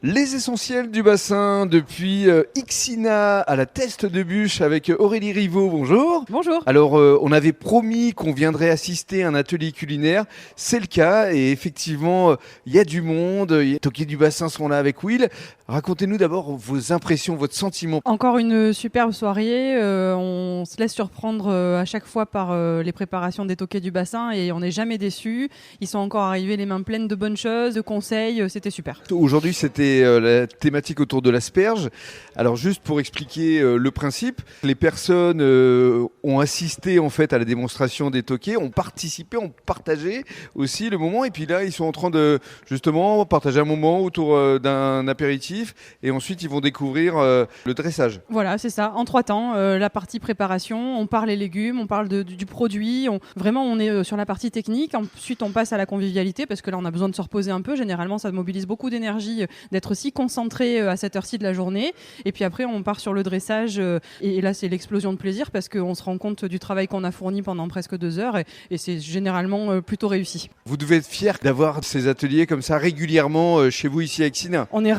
Les essentiels du bassin depuis Ixina à la Teste de Bûche avec Aurélie Rivaud, bonjour. Bonjour. Alors on avait promis qu'on viendrait assister à un atelier culinaire, c'est le cas et effectivement il y a du monde, les toquiers du bassin sont là avec Will. Racontez-nous d'abord vos impressions, votre sentiment. Encore une superbe soirée, on se laisse surprendre à chaque fois par les préparations des toquets du bassin et on n'est jamais déçus. Ils sont encore arrivés les mains pleines de bonnes choses, de conseils, c'était super. Aujourd'hui c'était la thématique autour de l'asperge. Alors juste pour expliquer le principe, les personnes ont assisté en fait à la démonstration des toquets, ont participé, ont partagé aussi le moment et puis là ils sont en train de justement partager un moment autour d'un apéritif et ensuite ils vont découvrir le dressage. Voilà, c'est ça, en 3 temps, la partie préparation, on parle les légumes, on parle du produit, vraiment on est sur la partie technique, ensuite on passe à la convivialité parce que là on a besoin de se reposer un peu, généralement ça mobilise beaucoup d'énergie d'être si concentré à cette heure-ci de la journée et puis après on part sur le dressage et là c'est l'explosion de plaisir parce qu'on se rend compte du travail qu'on a fourni pendant presque 2 heures et c'est généralement plutôt réussi. Vous devez être fiers d'avoir ces ateliers comme ça régulièrement chez vous ici à Ixina. On est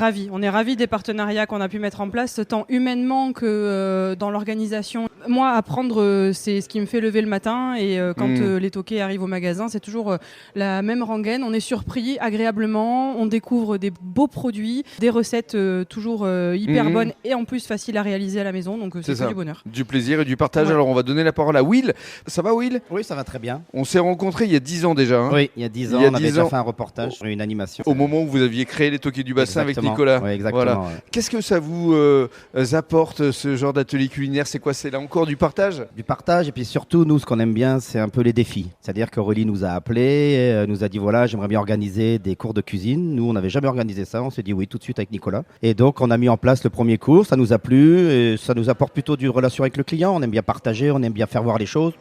ravis des partenariats qu'on a pu mettre en place, tant humainement que dans l'organisation. Moi, apprendre, c'est ce qui me fait lever le matin et quand les toquets arrivent au magasin, c'est toujours la même rengaine. On est surpris agréablement, on découvre des beaux produits, des recettes toujours hyper bonnes et en plus faciles à réaliser à la maison, donc c'est que du bonheur. Du plaisir et du partage. Ouais. Alors on va donner la parole à Will. Ça va Will ? Oui, ça va très bien. On s'est rencontrés il y a 10 ans déjà. Hein. Oui, il y a 10 ans, on avait déjà fait un reportage sur une animation. Au moment où vous aviez créé les toquets du bassin avec Nicolas. Oui, exactement. Voilà. Ouais. Qu'est-ce que ça vous apporte ce genre d'atelier culinaire ? C'est quoi ? C'est là encore du partage ? Du partage et puis surtout, nous, ce qu'on aime bien, c'est un peu les défis. C'est-à-dire qu'Aurélie nous a appelés, nous a dit voilà, j'aimerais bien organiser des cours de cuisine. Nous, on n'avait jamais organisé ça. On s'est dit oui tout de suite avec Nicolas. Et donc, on a mis en place le premier cours. Ça nous a plu et ça nous apporte plutôt d'une relation avec le client. On aime bien partager, on aime bien faire voir les choses.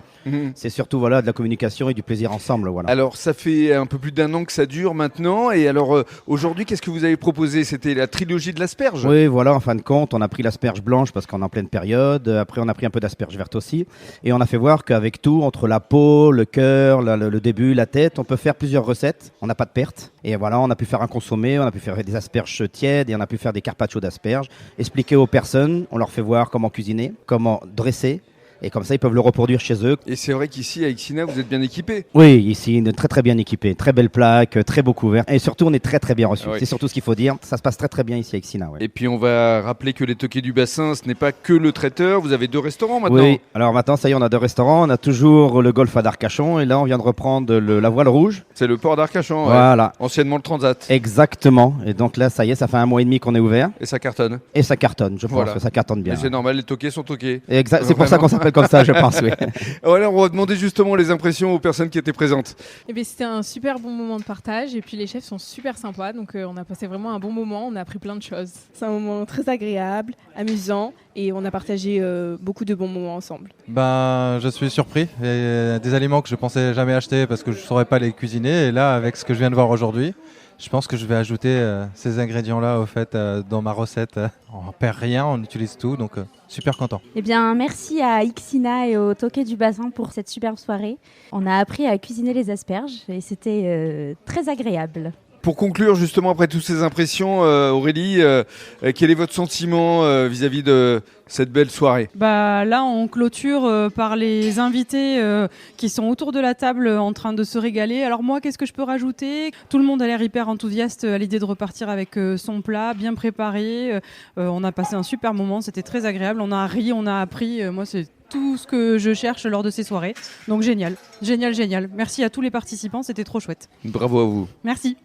C'est surtout voilà, de la communication et du plaisir ensemble. Voilà. Alors, ça fait un peu plus d'1 an que ça dure maintenant. Et alors, aujourd'hui, qu'est-ce que vous avez proposé ? C'était la trilogie de l'asperge ? Oui, voilà, en fin de compte, on a pris l'asperge blanche parce qu'on est en pleine période. Après, on a pris un peu d'asperge verte aussi. Et on a fait voir qu'avec tout, entre la peau, le cœur, le début, la tête, on peut faire plusieurs recettes. On n'a pas de perte. Et voilà, on a pu faire un consommé, on a pu faire des asperges tièdes et on a pu faire des carpaccio d'asperges. Expliquer aux personnes, on leur fait voir comment cuisiner, comment dresser. Et comme ça, ils peuvent le reproduire chez eux. Et c'est vrai qu'ici, à Ixina, vous êtes bien équipés. Oui, ici, très bien équipé. Très belle plaque, très beau couvert. Et surtout, on est très bien reçus. Ouais. C'est surtout ce qu'il faut dire. Ça se passe très bien ici à Ixina. Ouais. Et puis, on va rappeler que les toquets du bassin, ce n'est pas que le traiteur. Vous avez 2 restaurants maintenant. Oui, alors maintenant, ça y est, on a 2 restaurants. On a toujours le golf à d'Arcachon. Et là, on vient de reprendre la voile rouge. C'est le port d'Arcachon. Voilà. Ouais. Anciennement le Transat. Exactement. Et donc là, ça y est, ça fait 1 mois et demi qu'on est ouvert. Et ça cartonne. Et ça cartonne, je pense Voilà. que ça cartonne bien. Et c'est normal, les toquets sont toqués. Exact. C'est pour ça qu'on s'appelle comme ça, je pense, oui. Voilà, on va demander justement les impressions aux personnes qui étaient présentes. Eh bien, c'était un super bon moment de partage et puis les chefs sont super sympas, donc on a passé vraiment un bon moment, on a appris plein de choses. C'est un moment très agréable, amusant et on a partagé beaucoup de bons moments ensemble. Ben, je suis surpris. Il y a des aliments que je pensais jamais acheter parce que je ne saurais pas les cuisiner et là, avec ce que je viens de voir aujourd'hui, je pense que je vais ajouter ces ingrédients-là au fait dans ma recette. On perd rien, on utilise tout, donc super content. Eh bien, merci à Ixina et au Toquet du Bassin pour cette superbe soirée. On a appris à cuisiner les asperges et c'était très agréable. Pour conclure, justement, après toutes ces impressions, Aurélie, quel est votre sentiment vis-à-vis de cette belle soirée ? Bah, là, on clôture par les invités qui sont autour de la table en train de se régaler. Alors moi, qu'est-ce que je peux rajouter ? Tout le monde a l'air hyper enthousiaste à l'idée de repartir avec son plat bien préparé. On a passé un super moment, c'était très agréable. On a ri, on a appris. Moi, c'est tout ce que je cherche lors de ces soirées. Donc génial. Merci à tous les participants, c'était trop chouette. Bravo à vous. Merci.